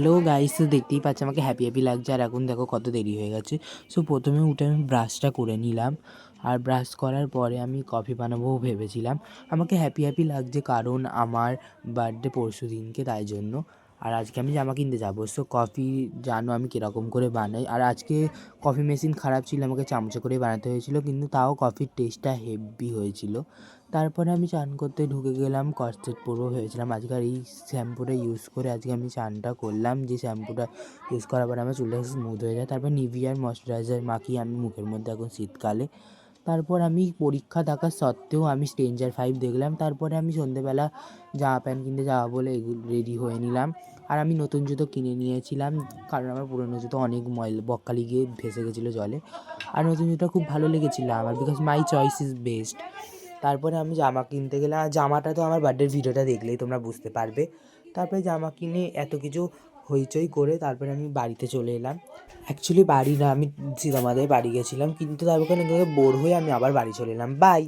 Hello guys, তো দেখতেই পাচ্ছ আমাকে হ্যাপি লাগছে। আর এখন দেখো কত দেরি হয়ে গেছে। সো প্রথমে উঠে আমি ব্রাশটা করে নিলাম, আর ব্রাশ করার পরে আমি কফি বানাবো ভেবেছিলাম। আমাকে হ্যাপি লাগছে কারণ আমার বার্থডে পরশু দিনকে, তাই জন্য। আর আজকে আমি জামা কিনতে যাবো। সো কফি জানো আমি কীরকম করে বানাই। আর আজকে কফি মেশিন খারাপ ছিল, আমাকে চামচে করে বানাতে হয়েছিল, কিন্তু তাও কফির টেস্টটা হেভি হয়েছিল। তারপরে আমি চান করতে ঢুকে গেলাম, কস্টেট পরবো ভেবেছিলাম। আজকের এই শ্যাম্পুটা ইউজ করে আজকে আমি চানটা করলাম, যে শ্যাম্পুটা ইউজ করার পরে আমার চুলটা স্মুথ হয়ে যায়। তারপর নিভিয়ার ময়শ্চারাইজার মাখিয়ে আমি মুখের মধ্যে, এখন শীতকালে। তারপর আমি পরীক্ষা থাকা সত্ত্বেও আমি স্ট্রেঞ্জার 5 দেখলাম। তারপরে আমি সন্ধ্যেবেলা জামা প্যান্ট কিনতে যাওয়া বলে এগুলো রেডি হয়ে নিলাম। আর আমি নতুন জুতো কিনে নিয়েছিলাম, কারণ আমার পুরনো জুতো অনেক বকখালি গিয়ে ভেসে গেছিলো জলে। আর নতুন জুতো খুব ভালো লেগেছিলো আমার, because my choice is best. তারপরে আমি জামা কিনতে গেলাম, আর জামাটা তো আমার বার্থডের ভিডিওটা দেখলেই তোমরা বুঝতে পারবে। তারপরে জামা কিনে এত কিছু হইচই করে তারপরে আমি বাড়িতে চলে এলাম। অ্যাকচুয়ালি বাড়ি না, আমি সীতামাদের বাড়ি গেছিলাম, কিন্তু তারপরে বোর হয়ে আমি আবার বাড়ি চলে এলাম। বাই।